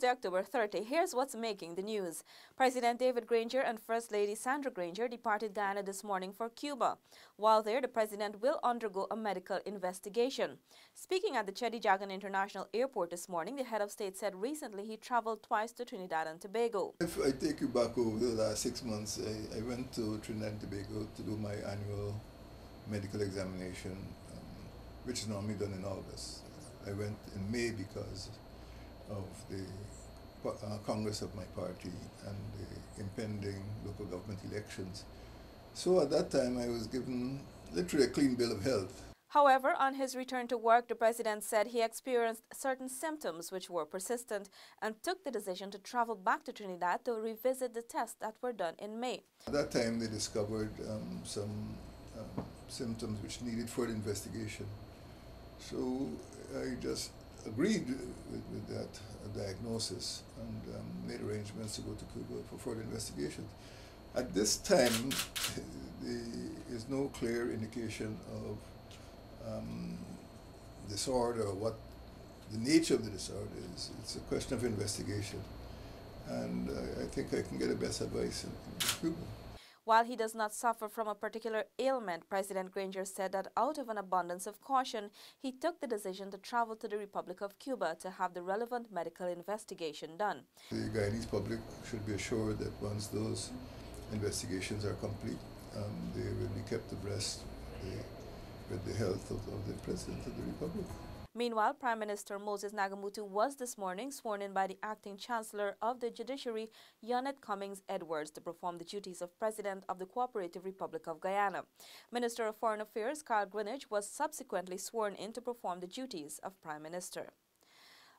Tuesday, October 30. Here's what's making the news. President David Granger and First Lady Sandra Granger departed Guyana this morning for Cuba. While there, the president will undergo a medical investigation. Speaking at the Cheddi Jagan International Airport this morning, the head of state said recently he traveled twice to Trinidad and Tobago. If I take you back over the last 6 months, I went to Trinidad and Tobago to do my annual medical examination, which is normally done in August. I went in May because of the Congress of my party and the impending local government elections. So at that time I was given literally a clean bill of health. However, on his return to work, the president said he experienced certain symptoms which were persistent and took the decision to travel back to Trinidad to revisit the tests that were done in May. At that time they discovered some symptoms which needed further investigation. So I just agreed with that diagnosis and made arrangements to go to Cuba for further investigation. At this time, there is no clear indication of disorder or what the nature of the disorder is. It's a question of investigation. And I think I can get the best advice in Cuba. While he does not suffer from a particular ailment, President Granger said that out of an abundance of caution, he took the decision to travel to the Republic of Cuba to have the relevant medical investigation done. The Guyanese public should be assured that once those investigations are complete, they will be kept abreast with the health of the President of the Republic. Meanwhile, Prime Minister Moses Nagamutu was this morning sworn in by the acting Chancellor of the Judiciary, Yonette Cummings Edwards, to perform the duties of President of the Cooperative Republic of Guyana. Minister of Foreign Affairs, Carl Greenidge, was subsequently sworn in to perform the duties of Prime Minister.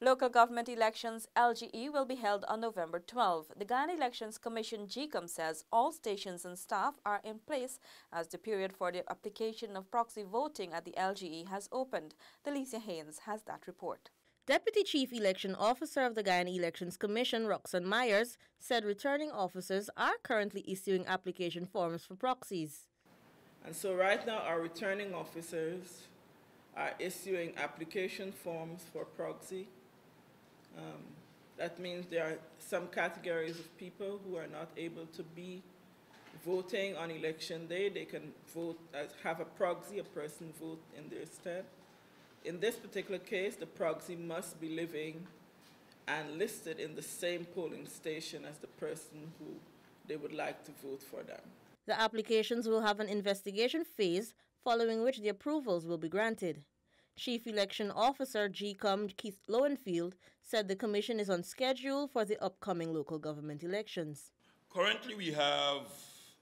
Local government elections, LGE, will be held on November 12. The Guyana Elections Commission, GCOM, says all stations and staff are in place as the period for the application of proxy voting at the LGE has opened. Delicia Haynes has that report. Deputy Chief Election Officer of the Guyana Elections Commission, Roxanne Myers, said returning officers are currently issuing application forms for proxies. And so right now our returning officers are issuing application forms for proxy. That means there are some categories of people who are not able to be voting on election day. They can vote, have a proxy, a person vote in their stead. In this particular case, the proxy must be living and listed in the same polling station as the person who they would like to vote for them. The applications will have an investigation phase, following which the approvals will be granted. Chief Election Officer GCOM Keith Lowenfield said the commission is on schedule for the upcoming local government elections. Currently we have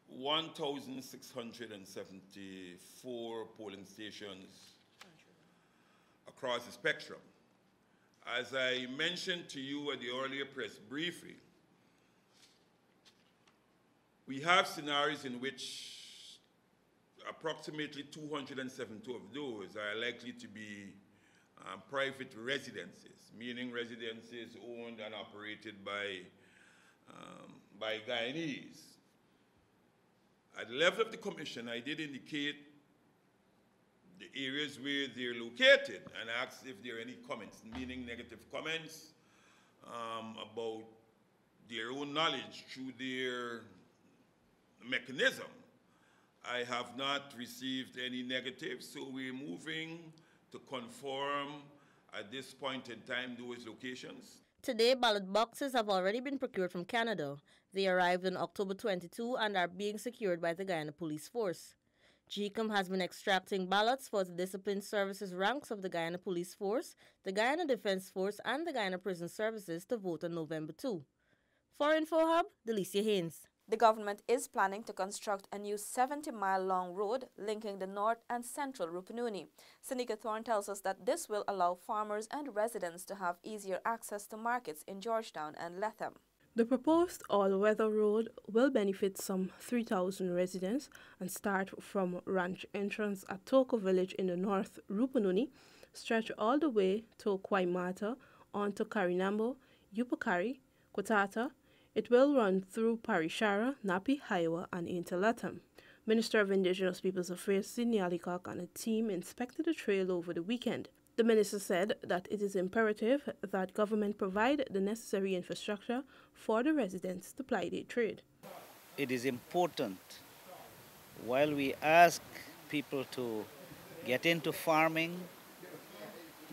1,674 polling stations across the spectrum. As I mentioned to you at the earlier press briefing, we have scenarios in which approximately 272 of those are likely to be private residences, meaning residences owned and operated by Guyanese. At the level of the commission, I did indicate the areas where they're located and asked if there are any comments, meaning negative comments about their own knowledge through their mechanism. I have not received any negatives, so we're moving to confirm at this point in time those locations. Today, ballot boxes have already been procured from Canada. They arrived on October 22 and are being secured by the Guyana Police Force. GCOM has been extracting ballots for the Discipline Services ranks of the Guyana Police Force, the Guyana Defense Force, and the Guyana Prison Services to vote on November 2. For InfoHub, Delicia Haynes. The government is planning to construct a new 70-mile-long road linking the north and central Rupununi. Seneca Thorne tells us that this will allow farmers and residents to have easier access to markets in Georgetown and Lethem. The proposed all-weather road will benefit some 3,000 residents and start from ranch entrance at Toko village in the north Rupununi, stretch all the way to Kwaimata, on to Karinambo, Yupukari, Kotata. It will run through Parishara, Napi, Haiwa, and into Latham. Minister of Indigenous Peoples Affairs Sidney Alicok and a team inspected the trail over the weekend. The minister said that it is imperative that government provide the necessary infrastructure for the residents to ply their trade. It is important, while we ask people to get into farming,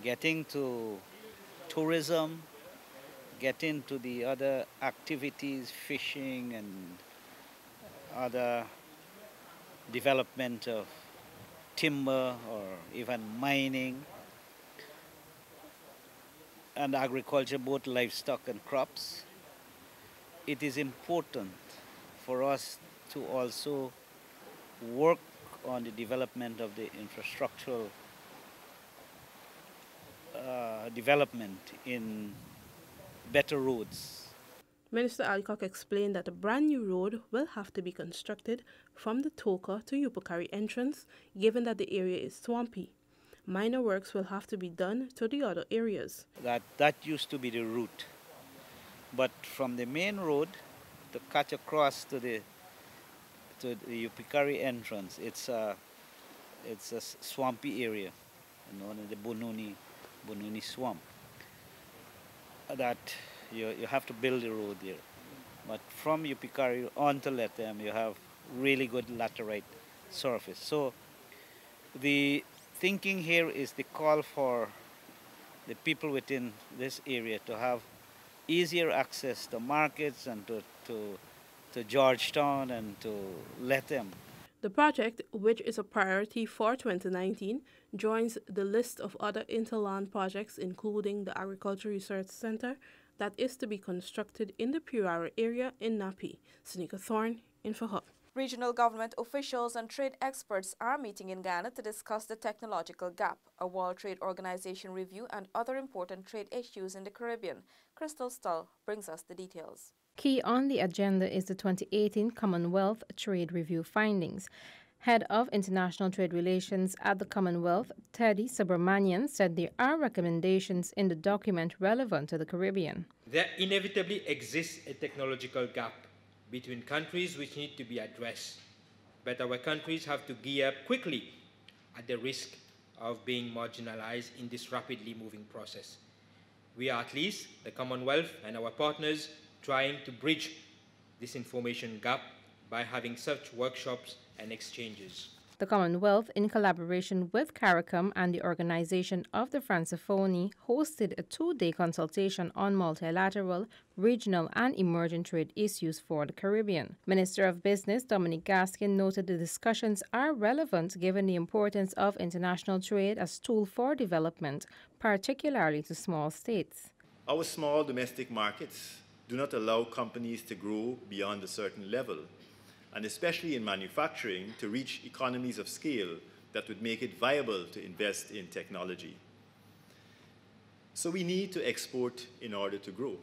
get into tourism, get into the other activities, fishing and other development of timber or even mining and agriculture, both livestock and crops, it is important for us to also work on the development of the infrastructural development in better roads. Minister Alcock explained that a brand new road will have to be constructed from the Toka to Yupukari entrance, given that the area is swampy. Minor works will have to be done to the other areas. That used to be the route. But from the main road to cut across to the Yupukari entrance, it's a swampy area, the Bununi swamp. That you have to build a road there. But from Yupukari on to Lethem, you have really good laterite surface. So the thinking here is the call for the people within this area to have easier access to markets and to Georgetown and to Lethem. The project, which is a priority for 2019, joins the list of other interland projects, including the Agriculture Research Center, that is to be constructed in the Purara area in Napi. Seneca Thorne, InfoHub. Regional government officials and trade experts are meeting in Guyana to discuss the technological gap, a World Trade Organization review, and other important trade issues in the Caribbean. Crystal Stull brings us the details. Key on the agenda is the 2018 Commonwealth Trade Review findings. Head of International Trade Relations at the Commonwealth, Teddy Subramanian, said there are recommendations in the document relevant to the Caribbean. There inevitably exists a technological gap between countries which need to be addressed, but our countries have to gear up quickly at the risk of being marginalized in this rapidly moving process. We are, at least the Commonwealth and our partners, trying to bridge this information gap by having such workshops and exchanges. The Commonwealth, in collaboration with CARICOM and the Organization of the Francophonie, hosted a 2-day consultation on multilateral, regional and emerging trade issues for the Caribbean. Minister of Business Dominic Gaskin noted the discussions are relevant given the importance of international trade as tool for development, particularly to small states. Our small domestic markets do not allow companies to grow beyond a certain level, and especially in manufacturing, to reach economies of scale that would make it viable to invest in technology. So we need to export in order to grow.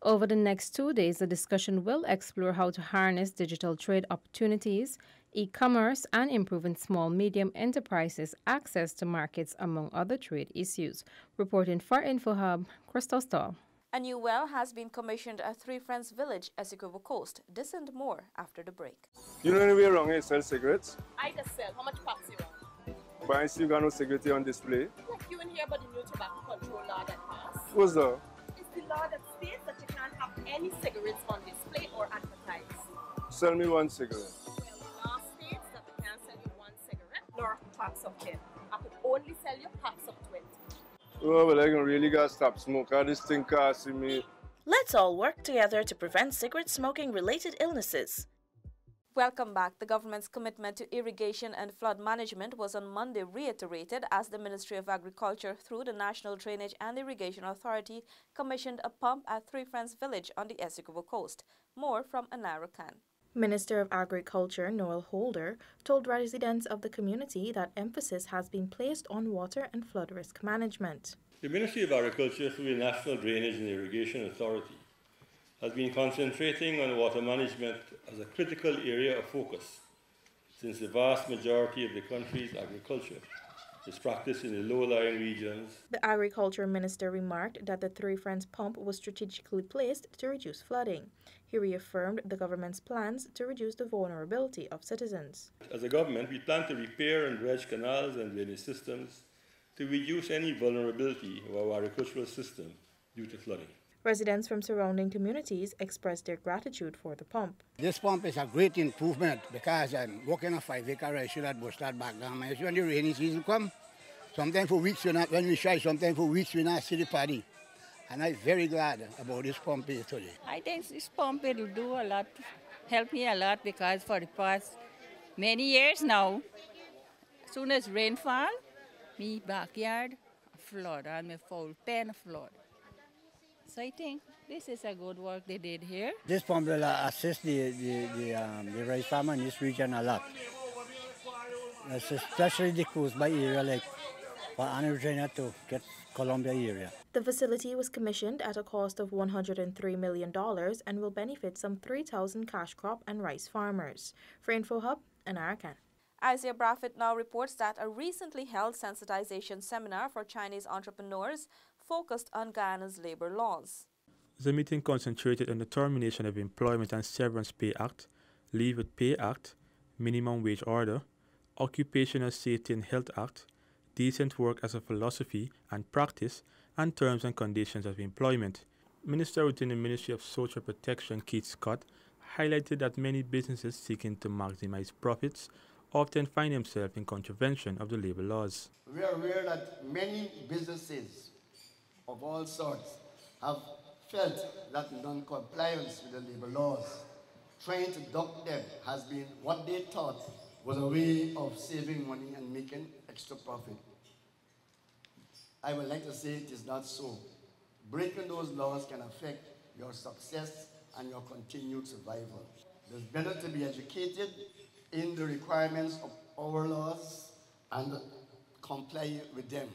Over the next 2 days, the discussion will explore how to harness digital trade opportunities, e-commerce, and improving small-medium enterprises' access to markets, among other trade issues. Reporting for InfoHub, Crystal Stahl. A new well has been commissioned at Three Friends Village, Essequibo Coast. This and more after the break. You know anywhere around here sell cigarettes? I just sell. How much packs you want? But I see you got no cigarette on display. Like you in here about the new tobacco control law that passed. What's that? It's the law that states that you can't have any cigarettes on display or advertised. Sell me one cigarette. Well, the law states that we can't sell you one cigarette nor packs of 10. I could only sell you packs of 20. Oh, well, I can really got to stop smoking. This thing costing me. Let's all work together to prevent cigarette smoking-related illnesses. Welcome back. The government's commitment to irrigation and flood management was on Monday reiterated as the Ministry of Agriculture, through the National Drainage and Irrigation Authority, commissioned a pump at Three Friends Village on the Essequibo Coast. More from Anara Khan. Minister of Agriculture Noel Holder told residents of the community that emphasis has been placed on water and flood risk management. The Ministry of Agriculture, through the National Drainage and Irrigation Authority, has been concentrating on water management as a critical area of focus, since the vast majority of the country's agriculture is practiced in the low-lying regions. The Agriculture Minister remarked that the Three Friends pump was strategically placed to reduce flooding. He reaffirmed the government's plans to reduce the vulnerability of citizens. As a government, we plan to repair and dredge canals and drainage systems to reduce any vulnerability of our agricultural system due to flooding. Residents from surrounding communities expressed their gratitude for the pump. This pump is a great improvement because I'm working on 5-acre ratio that was that back down. When the rainy season come, sometimes for weeks when we try, sometimes for weeks we not see the paddy. And I'm very glad about this pump here today. I think this pump will do a lot, help me a lot, because for the past many years now, as soon as rainfall, me backyard flood and my fowl pen flood. So I think this is a good work they did here. This pump will assist the rice farmer in this region a lot. Especially the coast by area like Virginia to get Columbia area. The facility was commissioned at a cost of $103 million and will benefit some 3,000 cash crop and rice farmers. For InfoHub, Anara Khan. Isaiah Braffett now reports that a recently held sensitization seminar for Chinese entrepreneurs focused on Guyana's labor laws. The meeting concentrated on the Termination of Employment and Severance Pay Act, Leave with Pay Act, Minimum Wage Order, Occupational Safety and Health Act, Decent Work as a Philosophy and Practice, and Terms and Conditions of Employment. Minister within the Ministry of Social Protection, Keith Scott, highlighted that many businesses seeking to maximize profits often find themselves in contravention of the labor laws. We are aware that many businesses of all sorts have felt that non-compliance with the labor laws, trying to duck them, has been what they thought was a way of saving money and making extra profit. I would like to say it is not so. Breaking those laws can affect your success and your continued survival. It is better to be educated in the requirements of our laws and comply with them.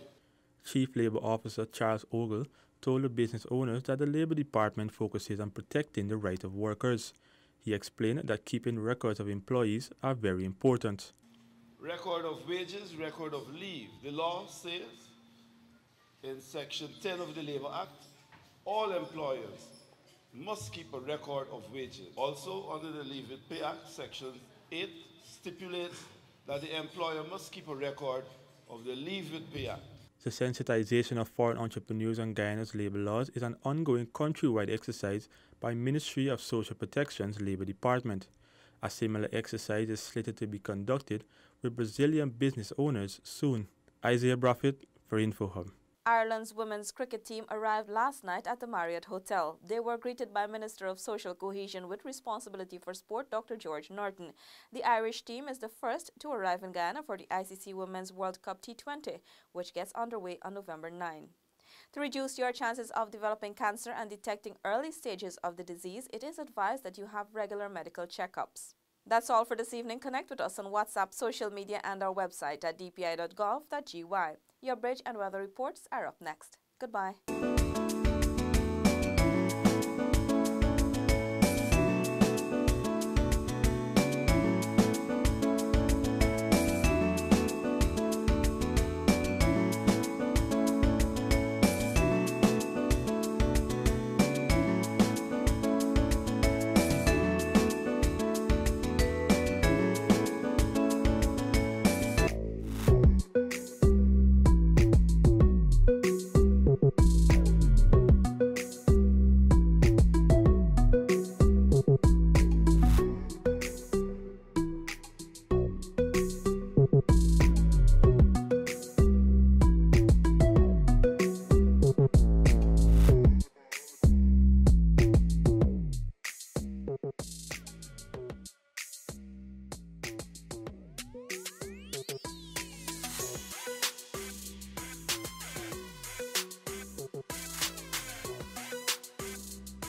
Chief Labor Officer Charles Ogle told the business owners that the Labor Department focuses on protecting the rights of workers. He explained that keeping records of employees are very important. Record of wages, record of leave. The law says in Section 10 of the Labor Act, all employers must keep a record of wages. Also, under the Leave with Pay Act, Section 8 stipulates that the employer must keep a record of the Leave with Pay Act. The sensitization of foreign entrepreneurs on Guyana's labor laws is an ongoing countrywide exercise by Ministry of Social Protection's Labor Department. A similar exercise is slated to be conducted with Brazilian business owners soon. Isaiah Braffett for InfoHub. Ireland's women's cricket team arrived last night at the Marriott Hotel. They were greeted by Minister of Social Cohesion with responsibility for sport, Dr. George Norton. The Irish team is the first to arrive in Guyana for the ICC Women's World Cup T20, which gets underway on November 9. To reduce your chances of developing cancer and detecting early stages of the disease, it is advised that you have regular medical checkups. That's all for this evening. Connect with us on WhatsApp, social media, and our website at dpi.gov.gy. Your bridge and weather reports are up next. Goodbye.